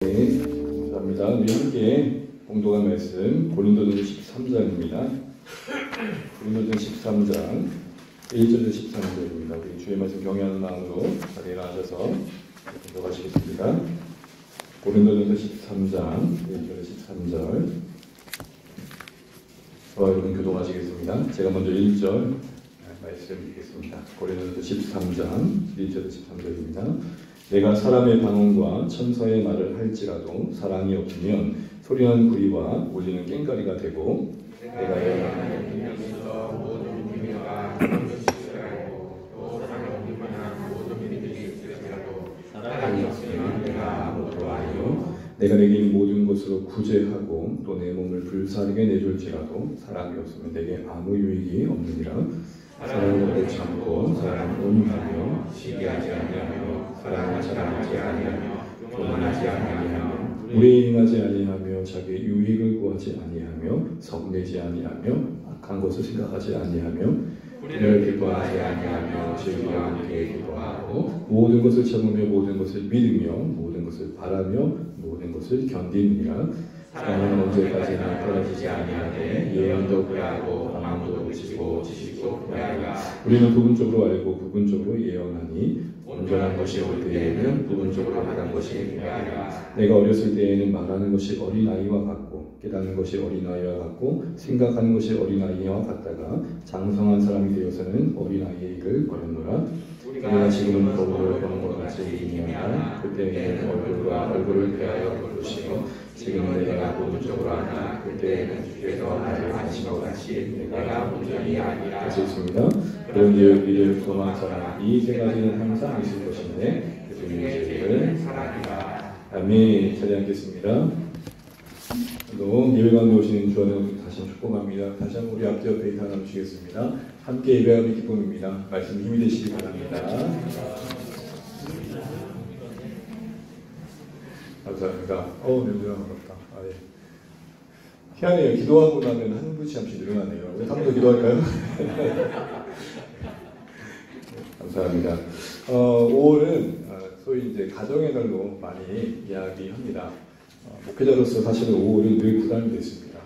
네, 감사합니다. 우리 함께 공동한 말씀 고린도전 13장입니다. 고린도전 13장 1절에서 13절입니다. 우리 주의 말씀 경외하는 마음으로 자리에 일어나셔서 공독하시겠습니다. 고린도전서 13장 1절에서 13절 저와 여러분 교독하시겠습니다. 제가 먼저 1절 말씀 읽겠습니다. 고린도전서 13장 1절에서 13절입니다. 내가 사람의 방언과 천사의 말을 할지라도 사랑이 없으면 소리나는 구리와 울리는 꽹과리가 되고 내가 사랑이 없으면 내가 아무것도 아니요 내가 내게 있는 모든 것으로 구제하고 또 내 몸을 불사르게 내줄지라도 사랑이 없으면 내게 아무 유익이 없느니라. 사랑은 오래 참고 사랑은 온유하며 시기하지 아니하며 사랑은 자랑하지 아니하며 교만하지 아니하며 물에 행하지 아니하며 자기의 유익을 구하지 아니하며 성내지 아니하며 악한 것을 생각하지 아니하며 분을 기뻐하지 아니하며 즐기와 함께 기뻐하고 모든 것을 참으며 모든 것을 믿으며 모든 것을 바라며 모든 것을 견디느니라. 사랑은 언제까지나 떨어지지 아니하되 예언도 그리하고 방황도 그치고 지식도 그리하라. 우리는 부분적으로 알고 부분적으로 예언하니 온전한 것이 올 때에는 부분적으로 하는 것이 그리하라. 내가 어렸을 때에는 말하는 것이 어린아이와 같고 깨닫는 것이 어린아이와 같고 생각하는 것이 어린아이와 같다가 장성한 사람이 되어서는 어린아이의 일을 버렸노라. 우리가 지금은 거울을 보는 것 같이 얘기하나 그때에는 얼굴과 얼굴을 대하여 부르시고 지금은 내가 부분적으로 하나 그때에는 주께서 나를 하신 것 같이 내가 온전히 아니라 할 수 있습니다. 그런 이를 도망 사람 이 세 가지는 항상 있을 것인데 그 중에 제일 사랑이다. 아멘. 자리 앉겠습니다. 또 예배 가운데 오시는 주원을 다시 한번 축복합니다. 다시 한번 우리 앞뒤 옆에 인사 나누시겠습니다. 함께 예배하는 기쁨입니다. 말씀 힘이 되시기 바랍니다. 감사합니다. 냄새가 반갑다. 예. 희한해요. 기도하고 나면 한 분씩 한 분씩 늘어나네요. 우리 한 번 더 기도할까요? 감사합니다. 5월은 소위 이제 가정의 달로 많이 이야기합니다. 목회자로서 사실은 5월은 늘 부담이 됐습니다.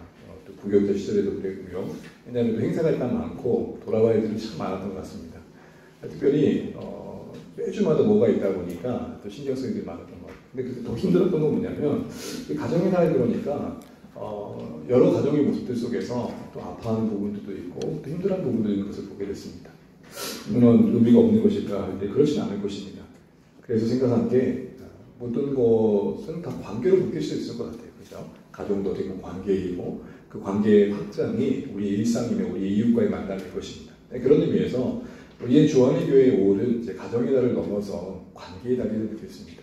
또 부교육자 시절에도 그랬고요. 왜냐하면 행사가 일단 많고 돌아와야 될 일이 참 많았던 것 같습니다. 특별히 매주마다 뭐가 있다 보니까 또 신경 쓰이는 일이 많았던 것 같아요. 근데 더 힘들었던 건 뭐냐면 가정의 달 그러니까 여러 가정의 모습들 속에서 또 아파하는 부분들도 있고 또 힘들어하는 부분도 있는 것을 보게 됐습니다. 물론 의미가 없는 것일까 할 때 그렇지는 않을 것입니다. 그래서 생각한 게 모든 것은 다 관계로 묶일 수 있을 것 같아요. 그렇죠? 가정도 어떻게 보면 관계이고 그 관계의 확장이 우리의 일상이며 우리의 이웃과의 만남일 것입니다. 그런 의미에서 우리의 주한의 교회의 5월은 이제 가정의 달을 넘어서 관계의 달을 느꼈습니다.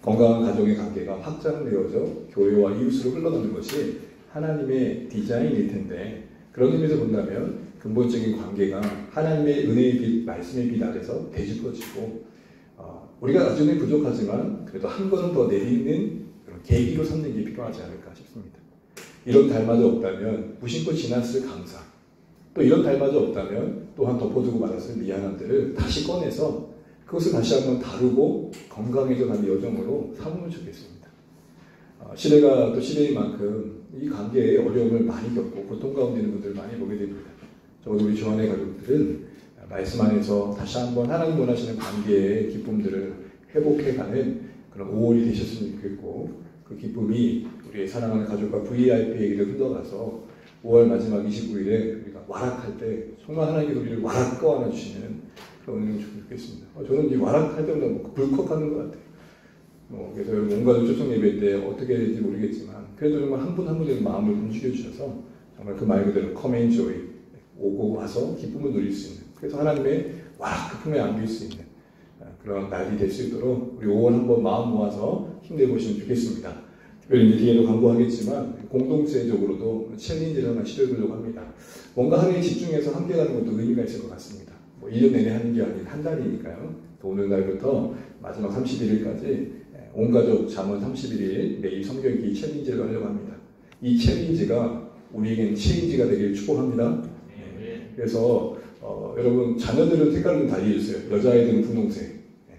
건강한 가정의 관계가 확장되어져 교회와 이웃으로 흘러가는 것이 하나님의 디자인일 텐데 그런 의미에서 본다면 근본적인 관계가 하나님의 은혜의 빛, 말씀의 빛 아래서 되짚어지고 우리가 여전히 부족하지만 그래도 한 걸음 더 내딛는 그런 계기로 삼는 게 필요하지 않을까 싶습니다. 이런 달마저 없다면 무심코 지났을 감사, 또 이런 달마저 없다면 또한 덮어두고 말았을 미안함들을 다시 꺼내서 그것을 다시 한번 다루고 건강해져 가는 여정으로 삼으면 좋겠습니다. 시대가 또 시대인 만큼 이 관계에 어려움을 많이 겪고 고통 가운데 있는 분들을 많이 보게 됩니다. 적어도 우리 주안의 가족들은 말씀 안에서 다시 한번 하나님 원하시는 관계의 기쁨들을 회복해가는 그런 5월이 되셨으면 좋겠고 그 기쁨이 우리의 사랑하는 가족과 VIP에게도 흘러가서 5월 마지막 29일에 우리가 와락할 때 정말 하나님께서 우리를 와락 꺼안아 주시는 그런 은혜가 좋겠습니다. 저는 이 와락할 때마다 불컥하는 것 같아요. 그래서 여러분 온 가족 초청 예배 때 어떻게 될지 모르겠지만 그래도 정말 한 분 한 분의 마음을 움직여 주셔서 정말 그 말 그대로 come and joy 오고 와서 기쁨을 누릴 수 있는 그래서 하나님의 와락 그 품에 안길 수 있는 그런 날이 될 수 있도록 우리 5월 한번 마음 모아서 힘내보시면 좋겠습니다. 특별히 이제 뒤에도 광고하겠지만 공동체적으로도 챌린지를 하나 시도해보려고 합니다. 뭔가 하나에 집중해서 함께 가는 것도 의미가 있을 것 같습니다. 1년 내내 하는 게 아닌 한 달이니까요. 또 오늘날부터 마지막 31일까지 온 가족 잠언 31일 매일 성경 읽기 챌린지를 하려고 합니다. 이 챌린지가 우리에겐 체인지가 되길 축복합니다. 그래서 여러분 자녀들은 색깔을 좀 달리해주세요. 여자아이들은 분홍색.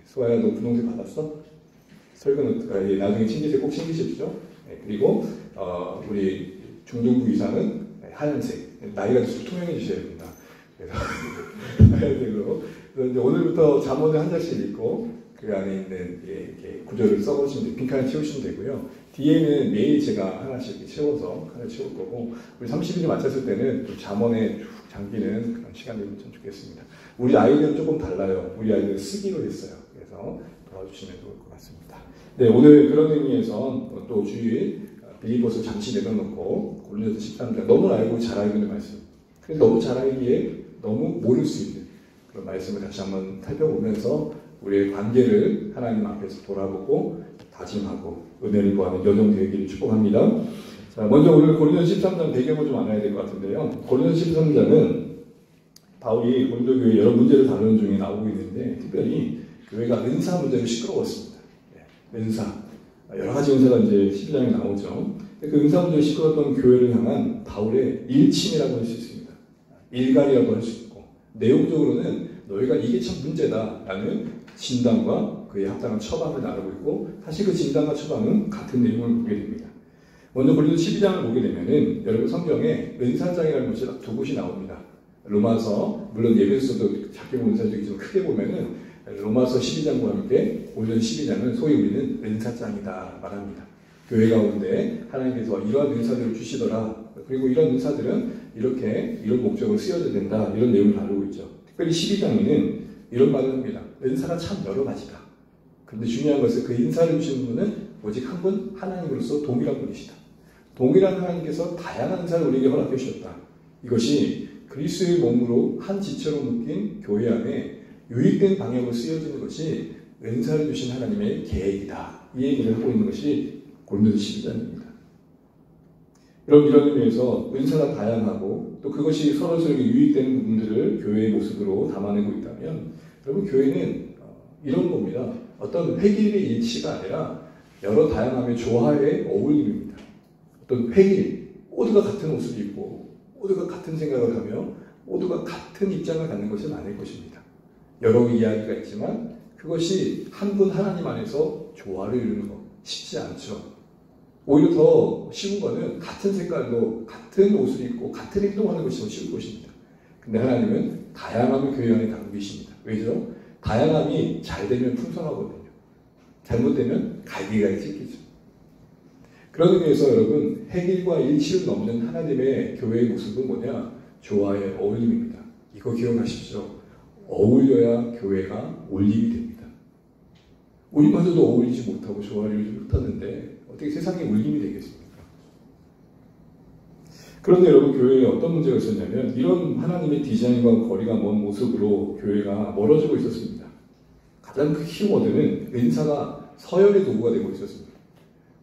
수아야 너 분홍색 받았어? 설교는 나중에 챙기세요. 꼭 챙기십시오. 그리고 우리 중등부 이상은 하얀색. 나이가 들수록 투명해지셔야 됩니다. 그래서 하얀색으로. 그래서 이제 오늘부터 잠언을 한 장씩 읽고 그 안에 있는 이렇게 구절을 써보시면 빈칸을 채우시면 되고요. 뒤에는 매일 제가 하나씩 이렇게 채워서 칸을 채울 거고 우리 30일이 마쳤을 때는 좀 잠언에 쭉 잠기는 그런 시간이 되면 좀 좋겠습니다. 우리 아이들은 조금 달라요. 우리 아이들은 쓰기로 했어요. 그래서 도와주시면 좋을 것 같습니다. 네, 오늘 그런 의미에서 또 주일 빌립보서 잠시 내려놓고 고린도서 13장 너무 알고 잘 알고 있는 말씀. 근데 너무 잘 알기에 너무 모를 수 있는 그런 말씀을 다시 한번 살펴보면서 우리의 관계를 하나님 앞에서 돌아보고 다짐하고 은혜를 구하는 여정 되기를 축복합니다. 자, 먼저 오늘 고린도서 13장 배경을 좀 알아야 될 것 같은데요. 고린도서 13장은 바울이 고린도 교회 여러 문제를 다루는 중에 나오고 있는데 특별히 교회가 은사 문제로 시끄러웠습니다. 은사. 여러 가지 은사가 이제 12장에 나오죠. 그 은사 문제로 시끄러웠던 교회를 향한 바울의 일침이라고 할 수 있습니다. 일갈이라고 할 수 있고 내용적으로는 너희가 이게 참 문제다라는 진단과 그에 합당한 처방을 나누고 있고 사실 그 진단과 처방은 같은 내용을 보게 됩니다. 먼저 고린도 12장을 보게 되면은 여러분 성경에 은사장이라는 것이 딱 두 곳이 나옵니다. 로마서 물론 예배서도 작게 보면 은사적이지만 크게 보면은 로마서 12장과 함께 오늘 12장은 소위 우리는 은사장이다 말합니다. 교회 가운데 하나님께서 이러한 은사들을 주시더라. 그리고 이런 은사들은 이렇게 이런 목적으로 쓰여져야 된다. 이런 내용을 다루고 있죠. 특별히 12장에는 이런 말을 합니다. 은사가 참 여러 가지다. 그런데 중요한 것은 그 은사를 주시는 분은 오직 한 분 하나님으로서 동일한 분이시다. 동일한 하나님께서 다양한 은사를 우리에게 허락해 주셨다. 이것이 그리스도의 몸으로 한 지체로 묶인 교회 안에 유익된 방향으로 쓰여지는 것이 은사를 주신 하나님의 계획이다. 이 얘기를 하고 있는 것이 고린도서 12장입니다. 이런 의미에서 은사가 다양하고 또 그것이 서로서로 유익되는 부분들을 교회의 모습으로 담아내고 있다면 여러분 교회는 이런 겁니다. 어떤 획일의 일치가 아니라 여러 다양함의 조화의 어울림입니다. 어떤 획일, 모두가 같은 옷을 입고 모두가 같은 생각을 하며 모두가 같은 입장을 갖는 것은 아닐 것입니다. 여러 이야기가 있지만 그것이 한 분 하나님 안에서 조화를 이루는 것 쉽지 않죠. 오히려 더 쉬운 거는 같은 색깔로 같은 옷을 입고 같은 행동하는 것이 더 쉬운 것입니다. 근데 하나님은 다양함을 교회 안에 갖고 계십니다. 왜죠? 다양함이 잘 되면 풍성하거든요. 잘못되면 갈기갈기 찢기죠. 그런 의미에서 여러분 획일과 일치를 넘는 하나님의 교회의 모습은 뭐냐? 조화의 어울림입니다. 이거 기억하십시오. 어울려야 교회가 올림이 됩니다. 우리마저도 어울리지 못하고 조화를 이루지 못하는데 어떻게 세상에 올림이 되겠습니까? 그런데 여러분 교회에 어떤 문제가 있었냐면 이런 하나님의 디자인과 거리가 먼 모습으로 교회가 멀어지고 있었습니다. 가장 큰 키워드는 은사가 서열의 도구가 되고 있었습니다.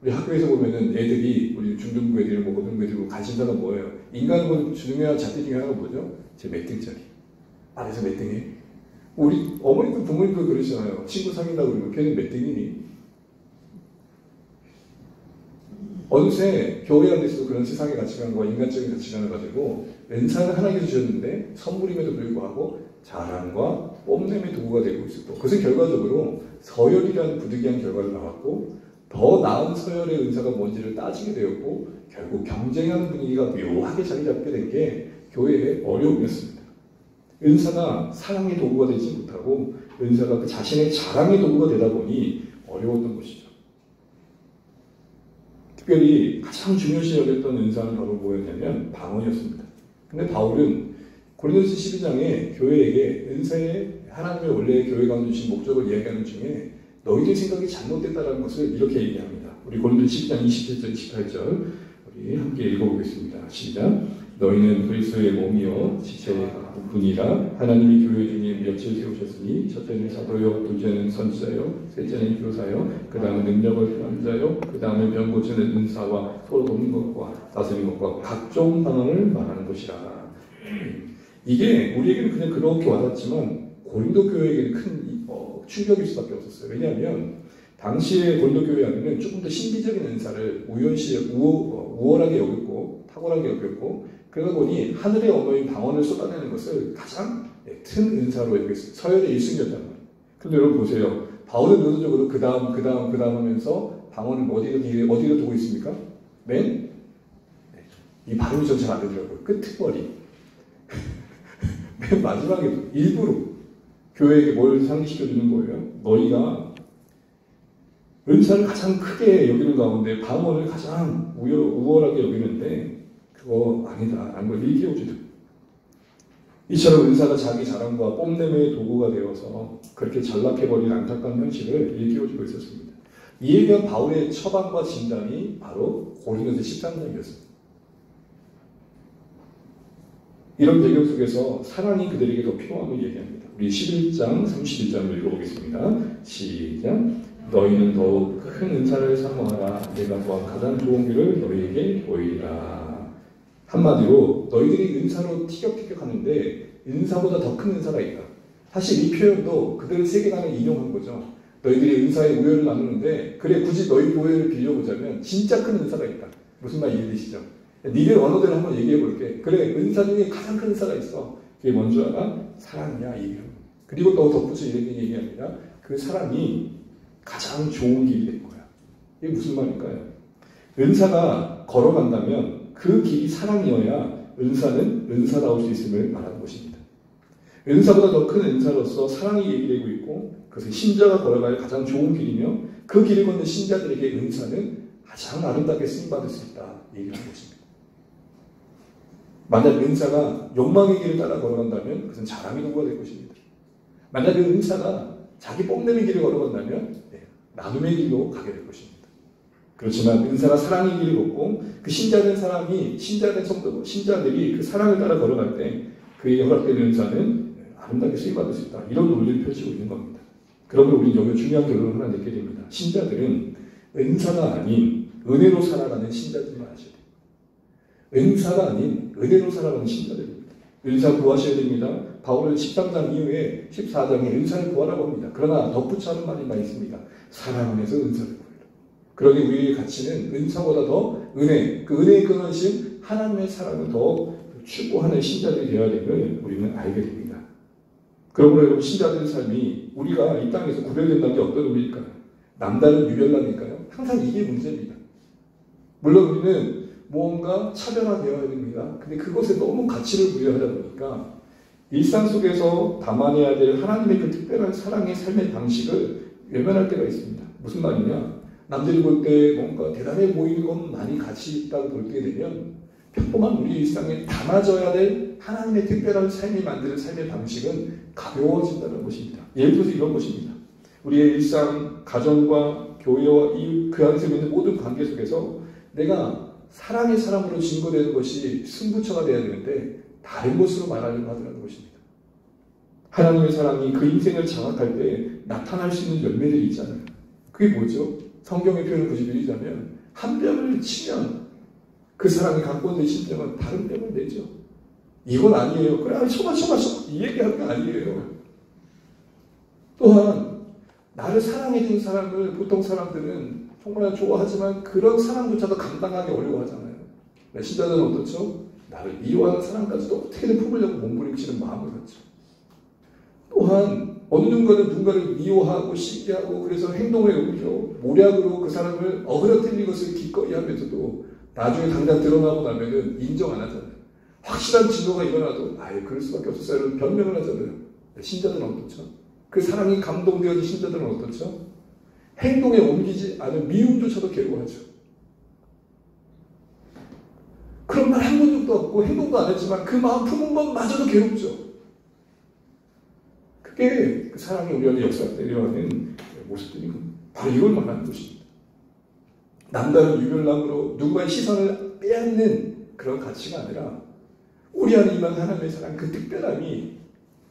우리 학교에서 보면은 애들이 우리 중등부 애들, 고등부 애들 관심사가 뭐예요? 인간은 중요한 잣대 중에 하나가 뭐죠? 제 몇 등짜리. 안에서 몇 등해? 우리 어머니도 부모님도 그러시잖아요. 친구 사귄다고 그러면 걔는 몇 등이니? 어느새 교회 안에서도 그런 세상의 가치관과 인간적인 가치관을 가지고 은사를 하나님께서 주셨는데 선물임에도 불구하고 자랑과 뽐냄의 도구가 되고 있었고 그것은 결과적으로 서열이라는 부득이한 결과를 나왔고 더 나은 서열의 은사가 뭔지를 따지게 되었고 결국 경쟁하는 분위기가 묘하게 자리 잡게 된 게 교회의 어려움이었습니다. 은사가 사랑의 도구가 되지 못하고 은사가 그 자신의 자랑의 도구가 되다 보니 어려웠던 것이죠. 특별히 가장 중요시 여겼던 은사는 바로 뭐였냐면 방언이었습니다. 근데 바울은 고린도서 12장에 교회에게 은사의 하나님의 원래 교회 가운데 주신 목적을 이야기하는 중에 너희들 생각이 잘못됐다는 것을 이렇게 얘기합니다. 우리 고린도서 12장 27절 28절 우리 함께 읽어보겠습니다. 시작. 너희는 그리스도의 몸이요 지체의 부분이라 하나님이 교회 중에 몇을 세우셨으니 첫째는 사도요 둘째는 선지자요 셋째는 교사요 그 다음에 능력을 표하는 자요 그 다음에 병 고치는 은사와 서로 돕는 것과 다스리는 것과 각종 방언을 말하는 것이라. 이게 우리에게는 그냥 그렇게 와닿지만 고린도 교회에게는 큰 충격일 수밖에 없었어요. 왜냐하면 당시의 고린도 교회 안에는 조금 더 신비적인 은사를 우월하게 여겼고 탁월하게 여겼고 그러다 보니 하늘의 언어인 방언을 쏟아내는 것을 가장 큰 은사로 여겼어요. 서열의 1순위였단 말이에요. 그런데 여러분 보세요. 바울은 의도적으로 그 다음 하면서 방언을 어디로 두고 있습니까? 이 발음이 좀 잘 안 되더라고요. 끄트머리. 맨 마지막에 일부러 교회에게 뭘 상기시켜주는 거예요? 너희가 은사를 가장 크게 여기는 가운데 방언을 가장 우월하게 여기는데 그거 아니다. 라는 걸 일깨워주죠. 이처럼 은사가 자기 자랑과 뽐내의 도구가 되어서 그렇게 전락해버린 안타까운 현실을 일깨워주고 있었습니다. 이에 대한 바울의 처방과 진단이 바로 고린도서 13장이었습니다. 이런 배경 속에서 사랑이 그들에게 더 필요함을 얘기합니다. 우리 11장 31장을 읽어보겠습니다. 시작. 너희는 더욱 큰 은사를 사모하라. 내가 또한 가장 좋은 길을 너희에게 보이리라. 한마디로 너희들이 은사로 티격태격하는데 은사보다 더 큰 은사가 있다. 사실 이 표현도 그들의 세계관을 인용한 거죠. 너희들이 은사의 우열을 나누는데 그래 굳이 너희 교회를 빌려보자면 진짜 큰 은사가 있다. 무슨 말 이해되시죠? 니들 언어대로 한번 얘기해 볼게. 그래 은사 중에 가장 큰 은사가 있어. 그게 뭔지 알아? 사랑이야. 그리고 또 덧붙여 이렇게 얘기합니다. 그 사랑이 가장 좋은 길이 될 거야. 이게 무슨 말일까요? 은사가 걸어간다면 그 길이 사랑이어야 은사는 은사다울 수 있음을 말하는 것입니다. 은사보다 더 큰 은사로서 사랑이 얘기되고 있고 그것은 신자가 걸어가야 가장 좋은 길이며 그 길을 걷는 신자들에게 은사는 가장 아름답게 쓰임받을 수 있다. 얘기를 하는 것입니다. 만약 은사가 욕망의 길을 따라 걸어간다면 그것은 자랑의 도구가 될 것입니다. 만약 그 은사가 자기 뽐내는 길을 걸어간다면 나눔의 길로 가게 될 것입니다. 그렇지만 은사가 사랑의 길을 걷고 그 신자된 사람이 신자된 성도 신자들이 그 사랑을 따라 걸어갈 때 그에게 허락된 은사는 아름답게 쓰임받을 수 있다. 이런 논리를 펼치고 있는 겁니다. 그러므로 우리는 여기 중요한 결론을 하나 내게 됩니다. 신자들은 은사가 아닌 은혜로 살아가는 신자들만 하셔야 돼요. 은사가 아닌 은혜로 살아가는 신자들입니다. 은사 구하셔야 됩니다. 바울은 13장 이후에 14장에 은사를 구하라고 합니다. 그러나 덧붙여 하는 말이 많이 있습니다. 사랑 안에서 은사를 구해라. 그러니 우리의 가치는 은사보다 더 은혜, 그 은혜의 근원이신 하나님의 사랑을 더 추구하는 신자들이 되어야 됨을 우리는 알게 됩니다. 그러므로 여러분 신자들의 삶이 우리가 이 땅에서 구별된다는 게 어떤 의미일까요? 남다른 유별남일까요? 항상 이게 문제입니다. 물론 우리는 무언가 차별화되어야 됩니다. 근데 그것에 너무 가치를 부여하다 보니까 일상 속에서 담아내야 될 하나님의 그 특별한 사랑의 삶의 방식을 외면할 때가 있습니다. 무슨 말이냐? 남들이 볼 때 뭔가 대단해 보이는 건 많이 가치 있다고 볼게 되면 평범한 우리 일상에 담아져야 될 하나님의 특별한 삶이 만드는 삶의 방식은 가벼워진다는 것입니다. 예를 들어서 이런 것입니다. 우리의 일상, 가정과 교회와 그 안에서 있는 모든 관계 속에서 내가 사랑의 사람으로 증거되는 것이 승부처가 되어야 되는데 다른 것으로 말하려고 하더라는 것입니다. 하나님의 사랑이 그 인생을 장악할 때 나타날 수 있는 열매들이 있잖아요. 그게 뭐죠? 성경의 표현을 굳이 드리자면 한 뼘을 치면 그 사람이 갖고 있는 심정은 다른 뼘을 내죠. 이건 아니에요. 그래, 쳐봐. 이 얘기하는 게 아니에요. 또한 나를 사랑해준 사람을 보통 사람들은 정말 좋아하지만 그런 사랑조차도 감당하기 어려워하잖아요. 신자들은 어떻죠? 나를 미워하는 사람까지도 어떻게든 품으려고 몸부림치는 마음을 갖죠. 또한 어느 누군가를 미워하고 시기하고 그래서 행동을 여기죠. 모략으로 그 사람을 어그러뜨린 것을 기꺼이 하면서도 나중에 당장 드러나고 나면은 인정 안 하잖아요. 확실한 진노가 일어나도 그럴 수밖에 없었어요. 변명을 하잖아요. 신자들은 어떻죠? 그 사랑이 감동되어진 신자들은 어떻죠? 행동에 옮기지 않은 미움조차도 괴로워하죠. 그런 말 한 번 적도 없고 행동도 안 했지만 그 마음 품은 것마저도 괴롭죠. 그게 그 사랑이 우리 안에 역사되려 하는 모습들인 겁니다. 바로 이걸 말하는 것입니다. 남다른 유별남으로 누군가의 시선을 빼앗는 그런 가치가 아니라 우리 안에 임한 하나님의 사랑 그 특별함이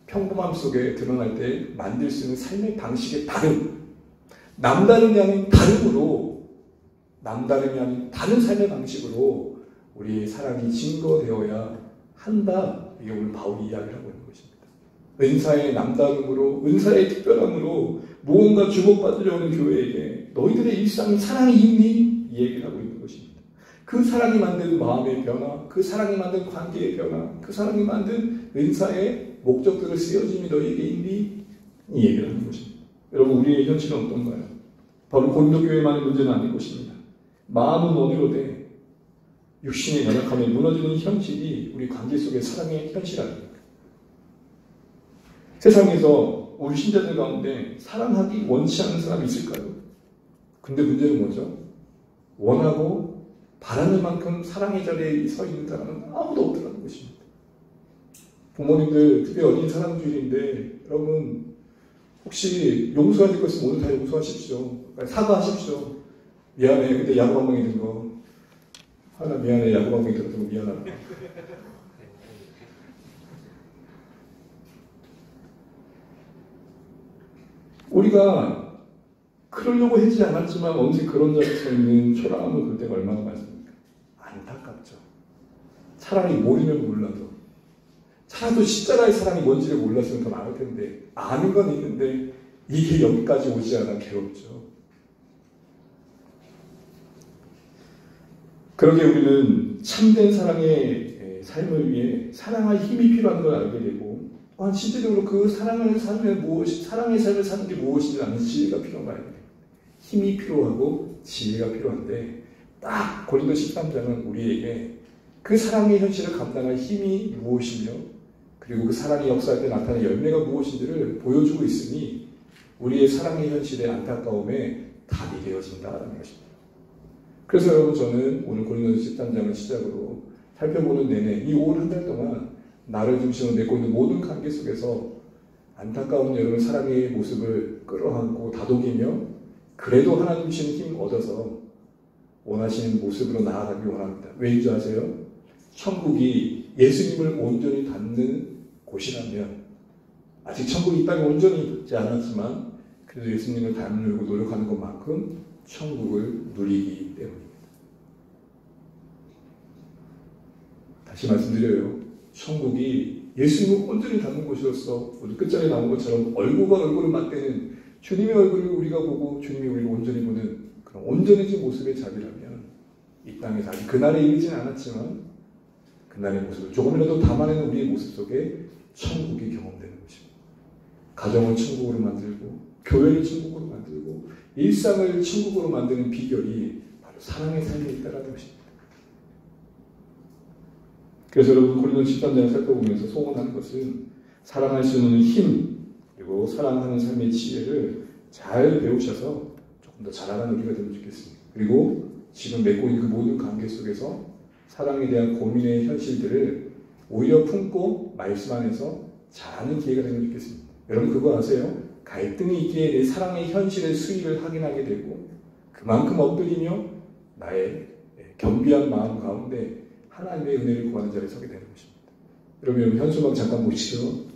평범함 속에 드러날 때 만들 수 있는 삶의 방식의 다름, 남다름이 아닌 다름으로, 남다름이 아닌 다른 삶의 방식으로 우리의 사랑이 증거되어야 한다. 이게 오늘 바울이 이야기를 하고 있는 것입니다. 은사의 남다름으로, 은사의 특별함으로 무언가 주목받으려 하는 교회에게 너희들의 일상이 사랑이 있니? 이 얘기를 하고 있는 것입니다. 그 사랑이 만든 마음의 변화, 그 사랑이 만든 관계의 변화, 그 사랑이 만든 은사의 목적들을 쓰여짐이 너희에게 있니? 이 얘기를 하는 것입니다. 여러분, 우리의 현실은 어떤가요? 바로 고린도 교회만의 문제는 아닐 것입니다. 마음은 원으로 돼 육신의 연약함에 무너지는 현실이 우리 관계 속의 사랑의 현실 아닙니까? 세상에서 우리 신자들 가운데 사랑하기 원치 않는 사람이 있을까요? 근데 문제는 뭐죠? 원하고 바라는 만큼 사랑의 자리에 서 있는 사람은 아무도 없더라는 것입니다. 부모님들, 특히 어린 사랑주일인데 여러분 혹시 용서하실 거 있으면 오늘 다 용서하십시오. 사과하십시오. 미안해. 근데 야구방망이 든 거. 하나 미안해. 야구방망이 들어서 미안하다. 우리가 그러려고 하지 않았지만 언제 그런 자리에 서 있는 초라함을 볼 때가 얼마나 많습니까? 안타깝죠. 차라리 모르면 몰라도 차라리 십자가의 사랑이 뭔지를 몰랐으면 더 나을 텐데 아는 건 있는데 이게 여기까지 오지 않아 괴롭죠. 그러게 우리는 참된 사랑의 삶을 위해 사랑할 힘이 필요한 걸 알게 되고 또한 실제적으로 그 사랑의 삶을 사는 게 무엇인지 아는 지혜가 필요한 거 아닙니까? 힘이 필요하고 지혜가 필요한데 딱 고린도 13장은 우리에게 그 사랑의 현실을 감당할 힘이 무엇이며 그리고 그 사랑이 역사할 때 나타나는 열매가 무엇인지를 보여주고 있으니 우리의 사랑의 현실의 안타까움에 답이 되어진다는 것입니다. 그래서 여러분 저는 오늘 고린도서 13장을 시작으로 살펴보는 내내 이 5월 한 달 동안 나를 중심으로 맺고 있는 모든 관계 속에서 안타까운 여러분 사랑의 모습을 끌어안고 다독이며 그래도 하나님 주시는 힘 얻어서 원하시는 모습으로 나아가기 원합니다. 왜인 줄 아세요? 천국이 예수님을 온전히 닮는 곳이라면 아직 천국이 이 땅에 온전히 있지 않았지만 그래도 예수님을 닮으려고 노력하는 것만큼 천국을 누리기 때문입니다. 다시 말씀드려요. 천국이 예수님을 온전히 닮는 곳이로서 오늘 끝자리에 나온 것처럼 얼굴과 얼굴을 맞대는 주님의 얼굴을 우리가 보고 주님이 우리를 온전히 보는 그런 온전해진 모습의 자리라면 이 땅에서 아직 그날에 이르지는 않았지만 그날의 모습을 조금이라도 담아내는 우리의 모습 속에 천국이 경험되는 것입니다. 가정을 천국으로 만들고 교회를 천국으로 만들고 일상을 천국으로 만드는 비결이 바로 사랑의 삶에 있다는 것입니다. 그래서 여러분 고린도 13장을 살펴보면서 소원하는 것은 사랑할 수 있는 힘 그리고 사랑하는 삶의 지혜를 잘 배우셔서 조금 더 잘하는 우리가 되면 좋겠습니다. 그리고 지금 맺고 있는 그 모든 관계 속에서 사랑에 대한 고민의 현실들을 오히려 품고 말씀 안에서 잘하는 기회가 되면 좋겠습니다. 여러분 그거 아세요? 갈등이 있기에 내 사랑의 현실의 수위를 확인하게 되고 그만큼 엎드리며 나의 겸비한 마음 가운데 하나님의 은혜를 구하는 자리에 서게 되는 것입니다. 여러분 현수막 잠깐 보시죠.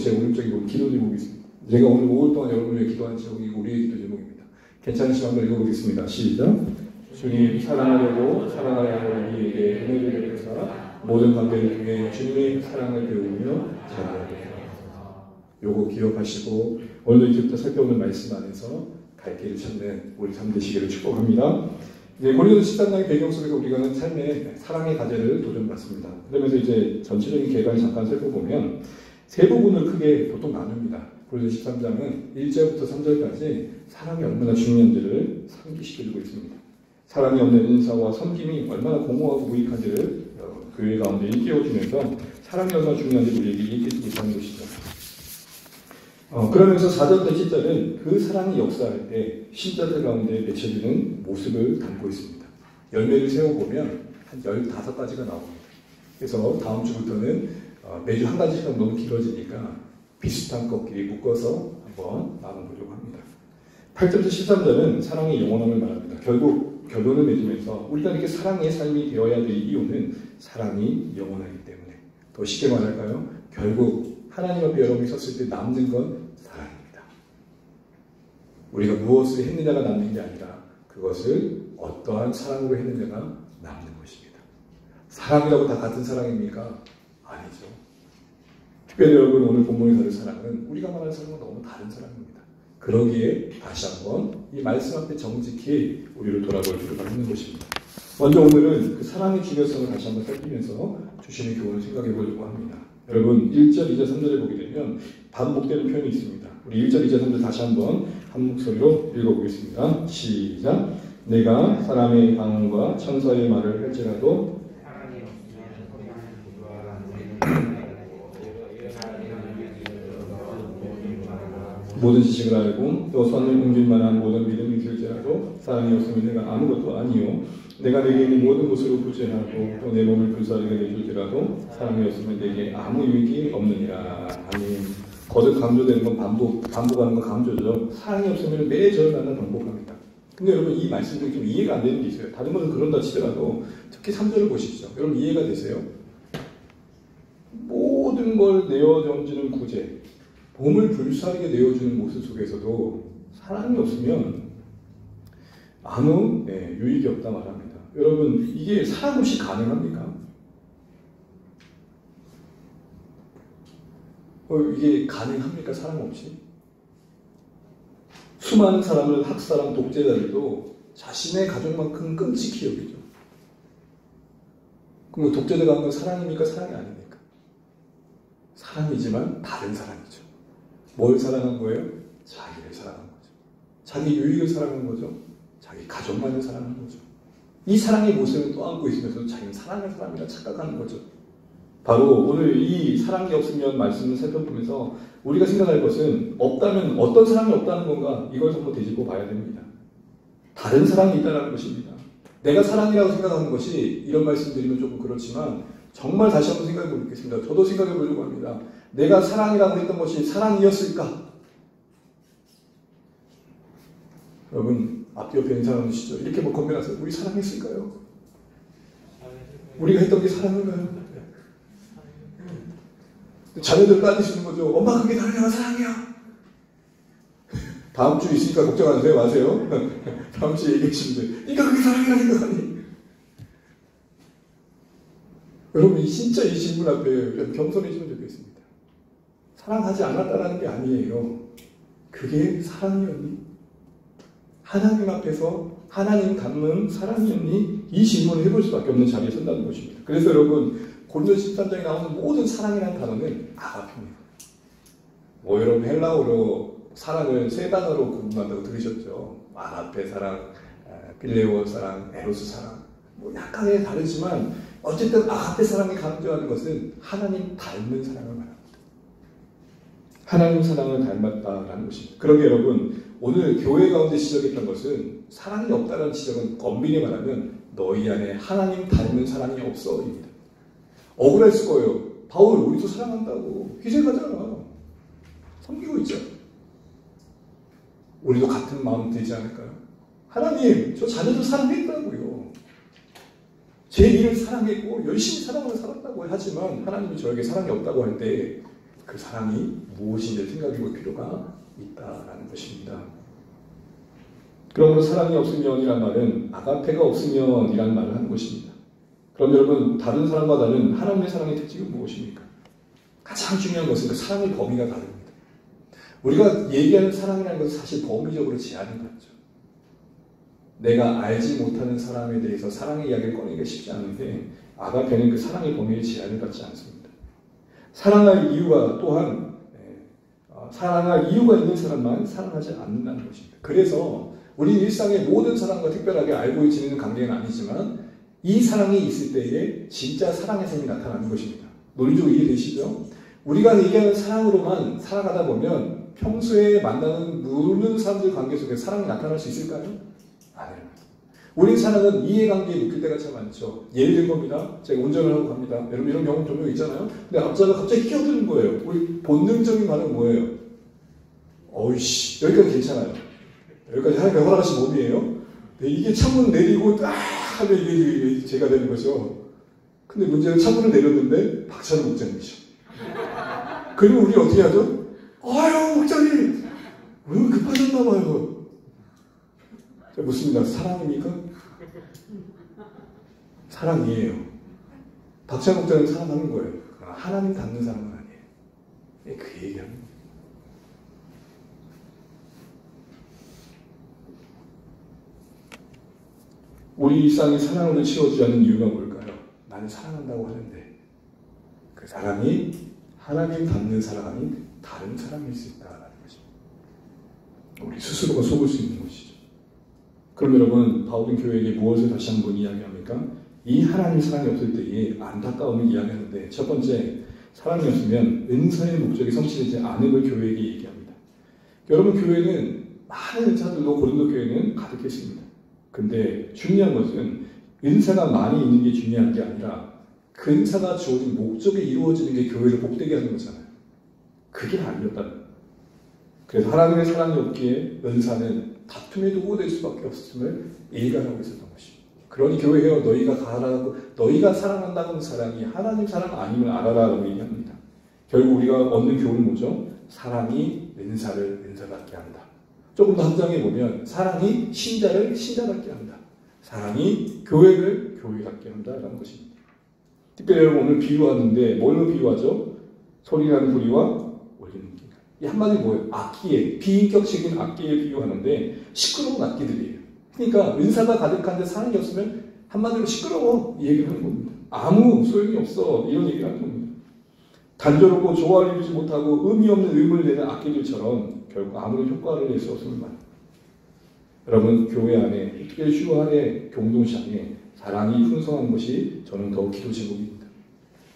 제 오른쪽에 보면 기도 제목이 있습니다. 제가 오늘 5월 동안 여러분을 위해 기도한 제목이 우리의 기도 제목입니다. 괜찮으시면 한번 읽어보겠습니다. 시작. 주님 사랑하려고 살아가야 우리에게 은혜를 베푸사 모든 관계를 통해 주님의 사랑을 배우며 자라게 하소서. 요거 기억하시고 오늘도 이제부터 살펴보는 말씀 안에서 갈 길을 찾는 우리 삶 되시기를 축복합니다. 이제 고린도 13장의 배경 속에서 우리가 삶의 사랑의 과제를 도전받습니다. 그러면서 이제 전체적인 계획을 잠깐 살펴보면 세 부분을 크게 보통 나눕니다. 고린도 13장은 1절부터 3절까지 사랑이 얼마나 중요한지를 상기시켜주고 있습니다. 사랑이 없는 은사와 섬김이 얼마나 공허하고 무익한지를 교회 가운데 일깨워주면서 사랑이 얼마나 중요한지 우리에게 얘기해주고 있다는 것이죠. 그러면서 4절부터 7절은 그 사랑이 역사할 때 신자들 가운데 맺혀지는 모습을 담고 있습니다. 열매를 세워보면 한 15가지가 나옵니다. 그래서 다음 주부터는 매주 한 가지씩 너무 길어지니까 비슷한 것끼리 묶어서 한번 나눠보려고 합니다. 8절부터 13절은 사랑의 영원함을 말합니다. 결국 결론을 맺으면서 우리가 이렇게 사랑의 삶이 되어야 될 이유는 사랑이 영원하기 때문에 더 쉽게 말할까요? 결국 하나님 앞에 여러분이 섰을 때 남는 건 사랑입니다. 우리가 무엇을 했느냐가 남는 게 아니라 그것을 어떠한 사랑으로 했느냐가 남는 것입니다. 사랑이라고 다 같은 사랑입니까? 아니죠. 특별히 여러분 오늘 본문에 다룰 사랑은 우리가 말하는 사랑은 너무 다른 사랑입니다. 그러기에 다시 한번 이 말씀 앞에 정직히 우리를 돌아볼 필요가 있는 것입니다. 먼저 오늘은 그 사랑의 중요성을 다시 한번 살피면서 주시는 교훈을 생각해 보려고 합니다. 여러분 1절, 2절, 3절에 보게 되면 반복되는 표현이 있습니다. 우리 1절, 2절, 3절 다시 한번 한 목소리로 읽어보겠습니다. 시작. 내가 사람의 방언과 천사의 말을 할지라도 모든 지식을 알고 또 선을 옮길 만한 모든 믿음이 있을지라도 사랑이 없으면 내가 아무것도 아니요 내가 내게 있는 모든 것으로 부재하고 또 내 몸을 불사르게 내줄지라도 사랑이 없으면 내게 아무 유익이 없느니라. 아멘. 거듭 강조되는 건 반복하는 건 강조죠. 사랑이 없으면 매절마다 반복합니다. 근데 여러분 이 말씀들이 좀 이해가 안 되는 게 있어요. 다른 것은 그런다 치더라도 특히 3절을 보십시오. 여러분 이해가 되세요? 모든 걸 내어던지는 구제, 몸을 불사르게 내어주는 모습 속에서도 사랑이 없으면 아무 유익이 없다 말합니다. 여러분 이게 사랑 없이 가능합니까? 이게 가능합니까? 사랑 없이? 수많은 사람을 학사랑 독재자들도 자신의 가족만큼 끔찍히 여기죠. 그럼 독재자가 한 건 사랑입니까? 사랑이 아닙니까? 사랑이지만 다른 사랑이죠. 뭘 사랑한 거예요? 자기를 사랑한 거죠. 자기 유익을 사랑한 거죠. 자기 가족만을 사랑한 거죠. 이 사랑의 모습을 떠안고 있으면서 자기는 사랑하는 사람이라 착각하는 거죠. 바로 오늘 이 사랑이 없으면 말씀을 살펴보면서 우리가 생각할 것은 없다면 어떤 사랑이 없다는 건가 이걸 한번 되짚어 봐야 됩니다. 다른 사랑이 있다는 것입니다. 내가 사랑이라고 생각하는 것이 이런 말씀 드리면 조금 그렇지만 정말 다시 한번 생각해 보겠습니다. 저도 생각해 보려고 합니다. 내가 사랑이라고 했던 것이 사랑이었을까? 여러분 앞뒤 옆에 인사하시죠. 이렇게 뭐 건면하세요. 우리 사랑했을까요? 우리가 했던 게 사랑인가요? 자녀들 따지시는 거죠. 엄마 그게 나를 사랑이야. 다음 주 있으니까 걱정 안 하세요. 마세요. 다음 주에 얘기하시면 돼. 네가 그게 사랑이라 생각하니? 여러분 진짜 이 질문 앞에 겸손해지면 좋겠습니다. 사랑하지 않았다라는 게 아니에요. 그게 사랑이었니? 하나님 앞에서 하나님 닮은 사랑이었니? 이 질문을 해볼 수밖에 없는 자리에 선다는 것입니다. 그래서 여러분 고린도 13장에 나오는 모든 사랑이라는 단어는 아가페입니다. 여러분 헬라어로 사랑을 세 단어로 구분한다고 들으셨죠? 아가페 사랑, 필레오 사랑, 에로스 사랑. 약간의 다르지만 어쨌든 아가페 사랑이 강조하는 것은 하나님 닮은 사랑을 말합니다. 하나님 사랑을 닮았다라는 것입니다. 그러게 여러분 오늘 교회 가운데 지적했던 것은 사랑이 없다는 지적은 엄밀히 말하면 너희 안에 하나님 닮은 사랑이 없어입니다. 억울했을 거예요. 바울 우리도 사랑한다고 희생하잖아. 섬기고 있죠. 우리도 같은 마음 되지 않을까요? 하나님 저 자녀도 사랑했다고요. 제 일을 사랑했고 열심히 사랑을 살았다고 하지만 하나님이 저에게 사랑이 없다고 할 때 그 사랑이 무엇인지 생각해 볼 필요가 있다라는 것입니다. 그러므로 사랑이 없으면 이란 말은 아가페가 없으면 이란 말을 하는 것입니다. 그럼 여러분 다른 사랑과 다른 하나님의 사랑의 특징은 무엇입니까? 가장 중요한 것은 그 사랑의 범위가 다릅니다. 우리가 얘기하는 사랑이라는 것은 사실 범위적으로 제한을 받죠. 내가 알지 못하는 사람에 대해서 사랑의 이야기를 꺼내기가 쉽지 않은데 아가페는 그 사랑의 범위에 제한을 받지 않습니다. 사랑할 이유가 또한 사랑할 이유가 있는 사람만 사랑하지 않는다는 것입니다. 그래서 우리 일상의 모든 사람과 특별하게 알고 지내는 관계는 아니지만 이 사랑이 있을 때에 진짜 사랑의 삶이 나타나는 것입니다. 논리적으로 이해되시죠? 우리가 얘기하는 사랑으로만 살아가다 보면 평소에 만나는 모든 사람들 관계 속에 사랑이 나타날 수 있을까요? 아니에요. 우리 사랑은 이해관계에 묶일 때가 참 많죠. 예를 든 겁니다. 제가 운전을 하고 갑니다. 여러분 이런 경험 종종 있잖아요. 근데 앞차가 갑자기 끼어드는 거예요. 우리 본능적인 반응은 뭐예요? 어이씨 여기까지 괜찮아요. 여기까지 하나님께 허락하신 몸이에요. 네, 이게 창문 내리고 딱 하면 이게 제가 되는 거죠. 근데 문제는 창문을 내렸는데 박찬호 목장님이죠. 그리고 우리 어떻게 하죠? 아유 목장님 왜 급하셨나 봐요. 묻습니다. 사랑입니까? 사랑이에요. 박찬호 목장님 사랑하는 거예요. 하나님 닮는 사랑은 아니에요. 그 얘기하는 거예요. 우리 일상이 사랑으로 채워주지 않는 이유가 뭘까요? 나는 사랑한다고 하는데 그 사랑이 하나님 닮는 사랑 아닌 다른 사랑일 수 있다는 것입니다. 우리 스스로가 속을 수 있는 것이죠. 그럼 여러분, 바울은 교회에게 무엇을 다시 한번 이야기합니까? 이 하나님 사랑이 없을 때의 안타까움을 이야기하는데, 첫 번째, 사랑이 없으면 은사의 목적이 성취되지 않음을 교회에게 얘기합니다. 여러분, 교회는 많은 은사들로 고린도 교회는 가득했습니다. 근데 중요한 것은 은사가 많이 있는 게 중요한 게 아니라 그 은사가 주어진 목적에 이루어지는 게 교회를 복되게 하는 거잖아요. 그게 아니었다는 거예요. 그래서 하나님의 사랑이 없기에 은사는 다툼의 도구가 될 수밖에 없음을 일관하고 있었던 것입니다. 그러니 교회여, 너희가 사랑한다는 사랑이 하나님 사랑 아님을 알아라라고 얘기합니다. 결국 우리가 얻는 교훈은 뭐죠? 사랑이 은사를 은사답게 한다. 조금 더 함장해 보면 사랑이 신자를 신자답게 한다. 사랑이 교회를 교회답게 한다라는 것입니다. 특별히 여러분, 오늘 비유하는데 뭘로 비유하죠? 소리나는 소리와 울리는 기가. 이 한마디 뭐예요? 악기에, 비인격적인 악기에 비유하는데 시끄러운 악기들이에요. 그러니까 은사가 가득한데 사랑이 없으면 한마디로 시끄러워, 이 얘기를 하는 겁니다. 아무 소용이 없어, 이런 얘기를 하는 겁니다. 단조롭고 조화를 이루지 못하고 의미 없는 음을 내는 악기들처럼 결국 아무런 효과를 낼 수 없음을 말합니다. 여러분, 교회 안에, 특별히 주요 안에, 공동체 안에 사랑이 풍성한 것이 저는 더 기도 제목입니다.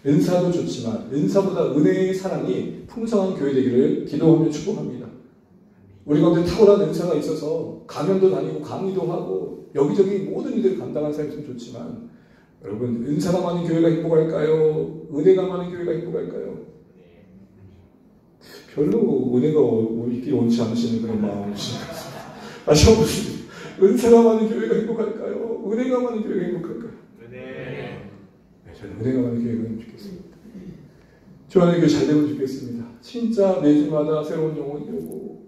은사도 좋지만 은사보다 은혜의 사랑이 풍성한 교회 되기를 기도하며 축복합니다. 우리 가운데 탁월한 은사가 있어서 가면도 다니고 강의도 하고 여기저기 모든 일들을 감당하는 사람이 있으면 좋지만, 여러분, 은사가 많은 교회가 행복할까요? 은혜가 많은 교회가 행복할까요? 별로 은혜가 있기 원치 않으시는 그런 마음이신 것 같습니다. 다시 한번 보십시오. 은사가 많은 교회가 행복할까요? 은혜가 많은 교회가 행복할까요? 네, 저는 은혜가 많은 교회가 되면 좋겠습니다. 주안의 교회 잘 되면 좋겠습니다. 진짜 매주마다 새로운 영혼이 오고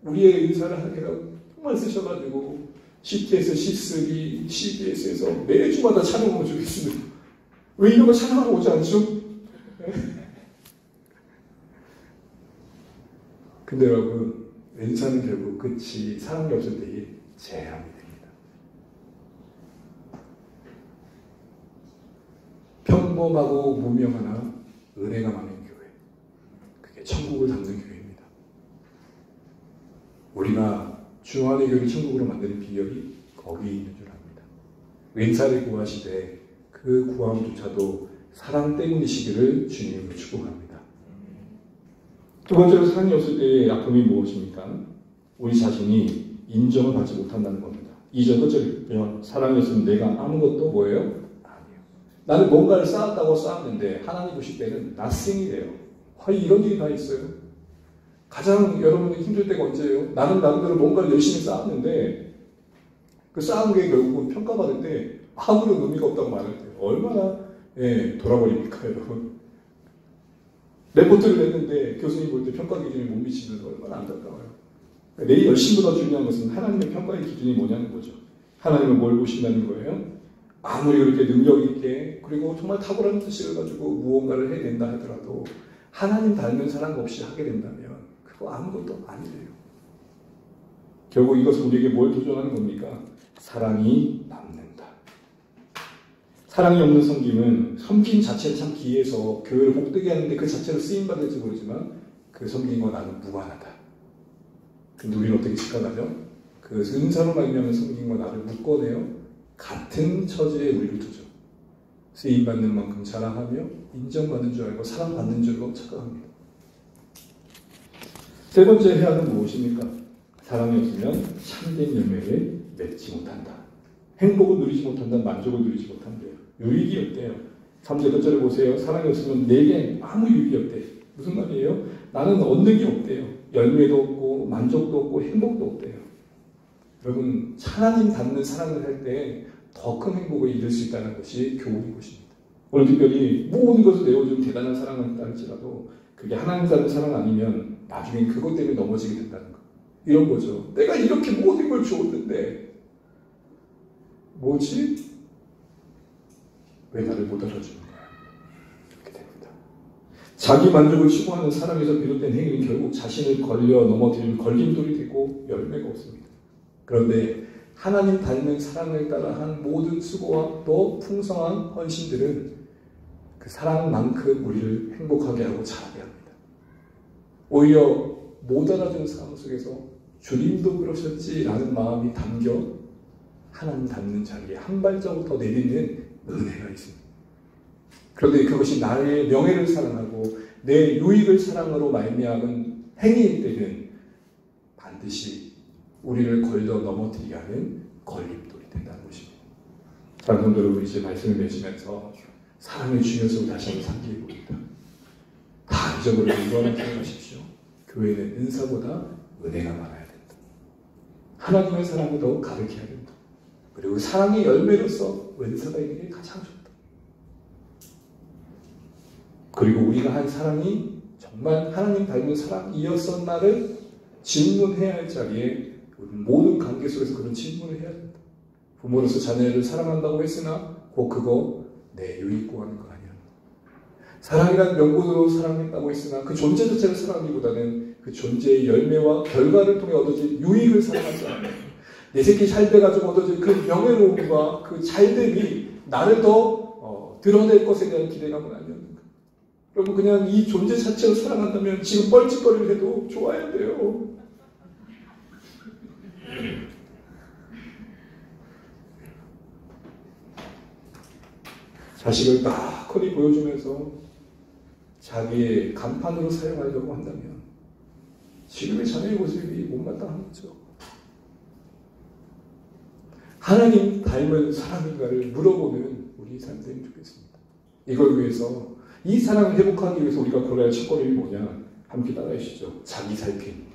우리의 은사를 하기라고 정말 쓰셔가지고 CTS, C3, CBS에서 매주마다 찬양하면 좋겠습니다. 왜 이런 거 찬양하러 오지 않죠? 근데 여러분, 은사는 결국 끝이 사랑이 없을 때의 재앙이 됩니다. 평범하고 무명하나 은혜가 많은 교회, 그게 천국을 담는 교회입니다. 우리가 주 안의 교회를 천국으로 만드는 비결이 거기에 있는 줄 압니다. 은사를 구하시되 그 구함조차도 사랑 때문이시기를 주님으로 축복합니다. 두 번째로, 사랑이 없을 때의 아픔이 무엇입니까? 우리 자신이 인정을 받지 못한다는 겁니다. 2절 끝절이면 사랑이 없으면 내가 아무것도 뭐예요? 아니에요. 나는 뭔가를 쌓았다고 쌓았는데 하나님 보실 때는 nothing이 돼요. 이런 일이 다 있어요. 가장 여러분이 힘들 때가 언제예요? 나는 나름대로 뭔가를 열심히 쌓았는데 그 쌓은 게 결국은 평가받을 때 아무런 의미가 없다고 말할 때 얼마나 돌아버립니까, 여러분? 레포트를 냈는데 교수님 볼 때 평가 기준이 못 미치면 얼마나 안타까워요. 내 열심보다 중요한 것은 하나님의 평가의 기준이 뭐냐는 거죠. 하나님은 뭘 보신다는 거예요? 아무리 그렇게 능력 있게 그리고 정말 탁월한 뜻을 가지고 무언가를 해낸다 하더라도 하나님 닮은 사랑 없이 하게 된다면 그거 아무것도 아니래요. 결국 이것은 우리에게 뭘 도전하는 겁니까? 사랑이 남는다. 사랑이 없는 섬김은 섬김 자체는 참 기이해서 교회를 복되게 하는데 그 자체로 쓰임받을지 모르지만 그 섬김과 나는 무관하다. 근데 우리는 어떻게 착각하죠? 그 은사로 말미암은 섬김과 나를 묶어내어 같은 처지에 우리를 두죠. 쓰임받는 만큼 자랑하며 인정받는 줄 알고 사랑받는 줄로 착각합니다. 세 번째 해야 하는 무엇입니까? 사랑이 없으면 참된 열매를 맺지 못한다. 행복을 누리지 못한다. 만족을 누리지 못한대요. 유익이 없대요. 3절 끝절을 보세요. 사랑이 없으면 내게 아무 유익이 없대. 무슨 말이에요? 나는 얻는 게 없대요. 열매도 없고 만족도 없고 행복도 없대요. 여러분, 하나님 닮는 사랑을 할 때 더 큰 행복을 잃을 수 있다는 것이 교훈인 것입니다. 오늘 특별히 모든 것을 내어준 대단한 사랑을 했다 할지라도 그게 하나님 닮는 사랑 아니면 나중에 그것 때문에 넘어지게 된다는 것. 이런 거죠. 내가 이렇게 모든 걸 주었는데 뭐지? 왜 나를 못 알아주는 거야? 이렇게 됩니다. 자기 만족을 추구하는 사랑에서 비롯된 행위는 결국 자신을 걸려 넘어뜨리는 걸림돌이 되고 열매가 없습니다. 그런데 하나님 닮은 사랑을 따라 한 모든 수고와 또 풍성한 헌신들은 그 사랑만큼 우리를 행복하게 하고 자라게 합니다. 오히려 못 알아주는 상황 속에서 주님도 그러셨지라는 마음이 담겨 하나님 닮는 자리에 한 발자국 더 내딛는 은혜가 있습니다. 그런데 그것이 나의 명예를 사랑하고 내 유익을 사랑으로 말미암은 행위일 때는 반드시 우리를 걸러 넘어뜨리게 하는 걸림돌이 된다는 것입니다. 사랑하는 여러분, 이제 말씀을 맺으면서 사랑의 중요성을 다시 한번 상기해 봅니다. 다 잊어버리고 이거 하나 생각하십시오. 교회는 은사보다 은혜가 많아야 된다. 하나님의 사랑을 더 가득해야 된다. 그리고 사랑의 열매로서 은사가 있는 게 가장 좋다. 그리고 우리가 한 사랑이 정말 하나님 닮은 사랑이었었나를 질문해야 할 자리에 모든 관계 속에서 그런 질문을 해야 된다. 부모로서 자녀를 사랑한다고 했으나 꼭 그거 내 유익 구하는 거 아니야. 사랑이란 명분으로 사랑했다고 했으나 그 존재 자체를 사랑하기보다는 그 존재의 열매와 결과를 통해 얻어진 유익을 사랑하지 않아요. 내 새끼 잘 돼가지고 얻어진 그 명예로움과 그 잘됨이 나를 더 드러낼 것에 대한 기대감은 아니었는가. 여러분, 그냥 이 존재 자체를 사랑한다면 지금 뻘짓거리를 해도 좋아야 돼요. 자식을 딱 커리 보여주면서 자기의 간판으로 사용하려고 한다면 지금의 자녀의 모습이 못마땅한 거죠. 하나님 닮은 사람인가를 물어보는 우리 삶이 되면 좋겠습니다. 이걸 위해서, 이 사랑을 회복하기 위해서 우리가 걸어야 할 첫걸음이 뭐냐? 함께 따라해 주시죠. 자기 살핌.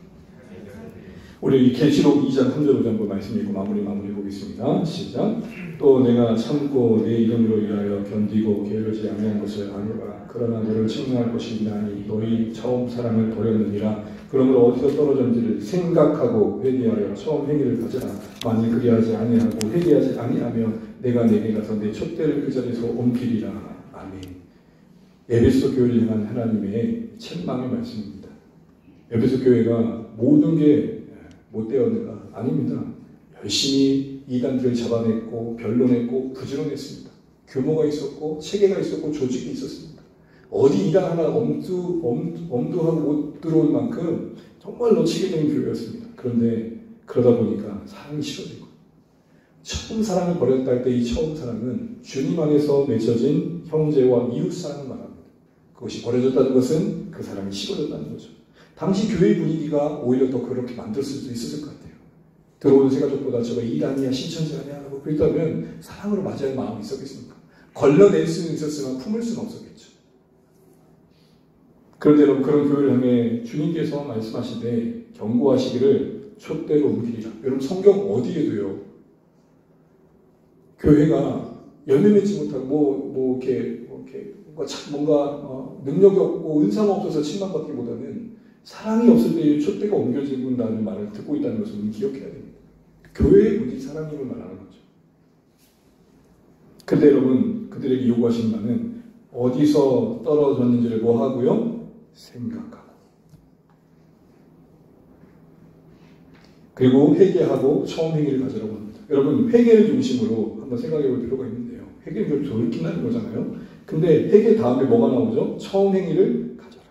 우리 계시록 2장 3절 5절 한번 말씀 읽고 마무리 보겠습니다. 시작. 또 내가 참고 내 이름으로 위하여 견디고 게으르지 아니한 것을 아노라. 그러나 너를 책망할 것이 있나니 너희 처음 사랑을 버렸느니라. 그러므로 어디서 떨어졌는지를 생각하고 회개하여 처음 행위를 가져라. 만일 그리하지 아니하고 회개하지 아니하면 내가 내게 가서 내 촛대를 그 자리에서 옮기리라. 아멘. 에베소 교회를 향한 하나님의 책망의 말씀입니다. 에베소 교회가 모든 게 못되었는가? 아닙니다. 열심히 이단들을 잡아냈고 변론했고 부지런했습니다. 규모가 있었고 체계가 있었고 조직이 있었습니다. 어디 이단 하나 엄두하고 못 들어올 만큼 정말로 체계적인 교회였습니다. 그런데 그러다 보니까 사랑이 식어지고, 처음 사랑을 버렸다 할 때 이 처음 사랑은 주님 안에서 맺어진 형제와 이웃 사랑을 말합니다. 그것이 버려졌다는 것은 그 사랑이 식어졌다는 거죠. 당시 교회 분위기가 오히려 더 그렇게 만들었을 수 있었을 것 같아요. 들어오는 새가족보다 저거 이단이야 신천지 아니야 하고 그랬다면 사랑으로 맞아야 마음이 있었겠습니까? 걸러낼 수는 있었으나 품을 수는 없었겠죠. 그런데 여러분, 그런 교회를 향해 주님께서 말씀하시되 경고하시기를 촛대로 옮기리라. 여러분, 성경 어디에도요, 교회가 열매 맺지 못하고 이렇게 뭔가 능력이 없고 은사가 없어서 침망받기보다는 사랑이 없을 때 촛대가 옮겨진다는 말을 듣고 있다는 것을 우리는 기억해야 됩니다. 교회의 문이 사랑임을 말하는 거죠. 근데 여러분, 그들에게 요구하신 바는 어디서 떨어졌는지를 뭐 하고요? 생각하고. 그리고 회개하고 처음 행위를 가져라고 합니다. 여러분, 회개를 중심으로 한번 생각해 볼 필요가 있는데요. 회개를 돌이킨다는 거잖아요. 근데 회개 다음에 뭐가 나오죠? 처음 행위를 가져라.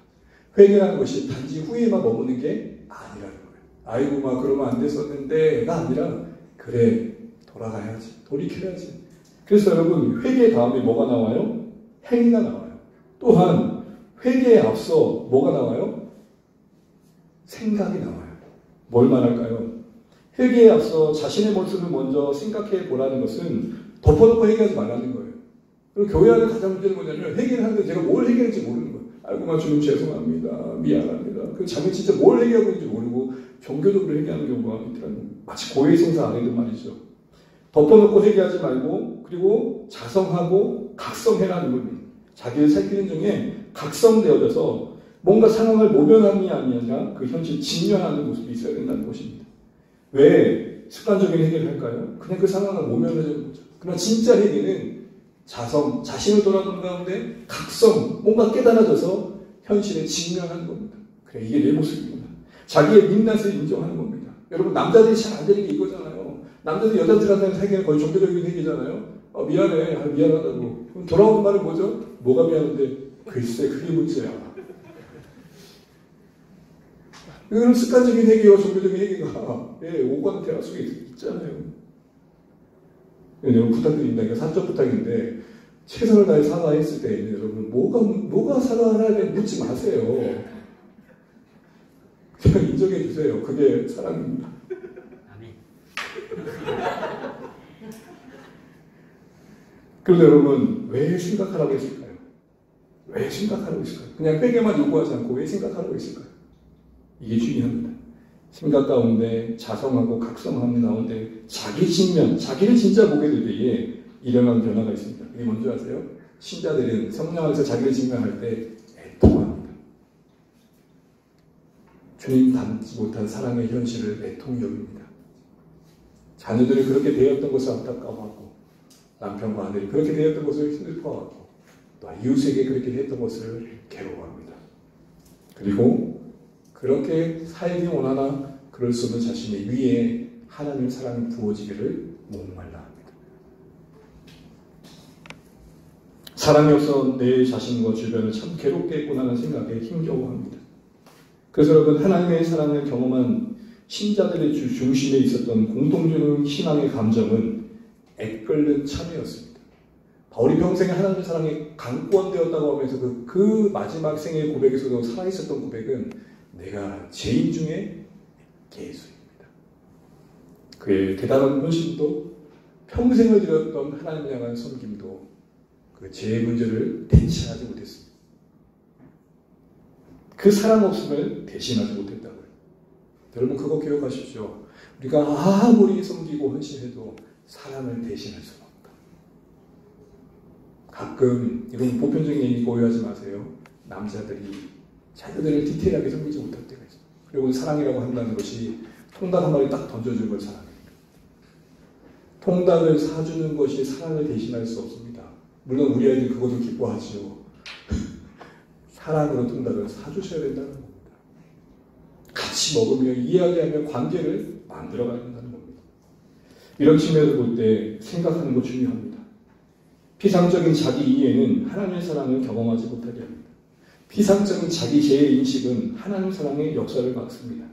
회개라는 것이 단지 후에만 머무는 게 아니라는 거예요. 아이고 막 그러면 안 됐었는데가 아니라, 그래 돌아가야지, 돌이켜야지. 그래서 여러분, 회개 다음에 뭐가 나와요? 행위가 나와요. 또한 회개에 앞서 뭐가 나와요? 생각이 나와요. 뭘 말할까요? 회개에 앞서 자신의 모습을 먼저 생각해 보라는 것은 덮어놓고 회개하지 말라는 거예요. 그리고 교회 안에 가장 문제는 뭐냐면, 회개를 하는데 제가 뭘 회개할지 모르는 거예요. 알고만 주님 죄송합니다, 미안합니다. 그 자기 진짜 뭘 회개하고 있는지 모르고 종교적으로 회개하는 경우가 있더라고요. 마치 고해성사 안 해도 말이죠. 덮어놓고 회개하지 말고, 그리고 자성하고 각성해라는 겁니다. 자기를 살피는 중에 각성되어져서 뭔가 상황을 모면함이 아니라 그 현실 직면하는 모습이 있어야 된다는 것입니다. 왜 습관적인 회개를 할까요? 그냥 그 상황을 모면하자는 거죠. 그러나 진짜 회개는 자성, 자신을 돌아보는 가운데 각성, 뭔가 깨달아져서 현실에 직면하는 겁니다. 그래, 이게 내 모습입니다. 자기의 민낯을 인정하는 겁니다. 여러분, 남자들이 잘 안 되는 게 이거잖아요. 남자들이 여자들한테는 회개는 거의 종교적인 회개잖아요. 미안해, 미안하다고. 그럼 돌아오는 말은 뭐죠? 뭐가 미안한데? 글쎄, 그게 문제야. 그런 습관적인 회개와 종교적인 회개가 오가는 대화 속에 있잖아요. 여러분 부탁드립니다. 이거 사적 부탁인데 최선을 다해 사과했을 때 여러분 뭐가 사과하라는 묻지 마세요. 그냥 인정해 주세요. 그게 사랑입니다. 그런데 여러분 왜 심각하라고 했을까요? 왜 심각하라고 했을까요? 그냥 회개만 요구하지 않고 왜 심각하라고 했을까요? 이게 중요합니다. 생각 가운데 자성하고 각성하는 가운데 자기 측면, 자기를 진짜 보게 될 때에 일어나는 변화가 있습니다. 이게 뭔지 아세요? 신자들은 성령 안에서 자기를 증명할 때 애통합니다. 주님 닮지 못한 사랑의 현실을 애통히 여깁니다. 자녀들이 그렇게 되었던 것을 안타까워하고 남편과 아들이 그렇게 되었던 것을 슬퍼하고 또 이웃에게 그렇게 됐던 것을 괴로워합니다. 그리고 그렇게 살기 원하나 그럴 수 없는 자신의 위에 하나님의 사랑이 부어지기를 목말라 합니다. 사랑이 없어 내 자신과 주변을 참 괴롭게 했구나라는 생각에 힘겨워합니다. 그래서 여러분 하나님의 사랑을 경험한 신자들의 중심에 있었던 공통적인 신앙의 감정은 애끓는 참회였습니다. 바울이 평생에 하나님의 사랑에 강권되었다고 하면서 그 마지막 생의 고백에서도 살아있었던 고백은 내가 죄인 중에 개수입니다. 그의 대단한 헌신도 평생을 들였던 하나님을 향한 섬김도 그 죄의 문제를 대체하지 못했습니다. 그 사랑 없음을 대신하지 못했다고요. 여러분 그거 기억하십시오. 우리가 아무리 섬기고 헌신해도 사랑을 대신할 수는 없다. 가끔 이건 보편적인 얘기고 오해하지 마세요. 남자들이 자녀들을 디테일하게 섬기지 못할 때가 있어요. 그리고 사랑이라고 한다는 것이 통닭 한 마리 딱 던져주는 걸 사랑입니다. 통닭을 사주는 것이 사랑을 대신할 수 없습니다. 물론 우리 아이들 그것도 기뻐하지요. 사랑으로 통닭을 사주셔야 된다는 겁니다. 같이 먹으며 이야기하며 관계를 만들어가야 된다는 겁니다. 이런 측면에서 볼 때 생각하는 거 중요합니다. 피상적인 자기 이해는 하나님의 사랑을 경험하지 못하게 합니다. 피상적인 자기 죄의 인식은 하나님 사랑의 역사를 막습니다.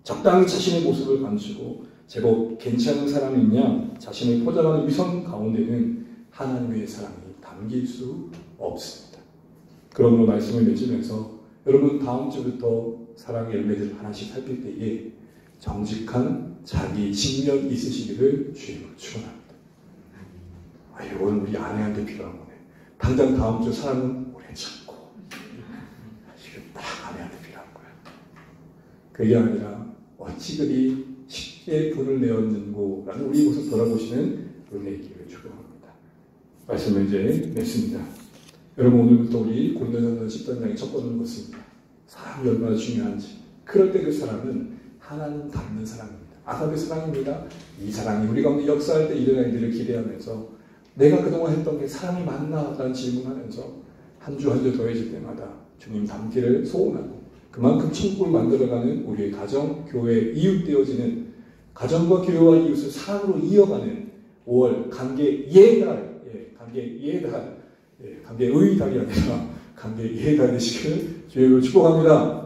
적당히 자신의 모습을 감추고 제법 괜찮은 사람이냐 자신을 포장하는 위선 가운데는 하나님의 사랑이 담길 수 없습니다. 그러므로 말씀을 맺으면서 여러분 다음 주부터 사랑의 열매들을 하나씩 살필 때에 정직한 자기 직면 있으시기를 주님으로 축원합니다. 이건 우리 아내한테 필요한 거네. 당장 다음 주 사랑은 오래 참고 이게 딱 아내한테 필요한 거야. 그게 아니라 어찌 그리 쉽게 분을 내었는고 라는 우리 모습 돌아보시는 은혜의 기회를 축원합니다. 말씀을 이제 맺습니다. 여러분 오늘부터 우리 고린도전서 10장의 첫 번째로 것입니다. 사랑이 얼마나 중요한지. 그럴 때 그 사랑은 하나님 닮는 사랑입니다. 아가페 사랑입니다. 이 사랑이 우리 가운데 역사할 때 일어날 일들을 기대하면서 내가 그동안 했던 게 사랑이 맞나? 라는 질문하면서 한 주 한 주 더해질 때마다 주님 닮기를 소원하고 그만큼 천국을 만들어가는 우리의 가정, 교회, 이웃 되어지는 가정과 교회와 이웃을 사랑으로 이어가는 5월 관계의 달, 관계의 달이 아니라 관계의 달 되시기를 주님으로 축복합니다.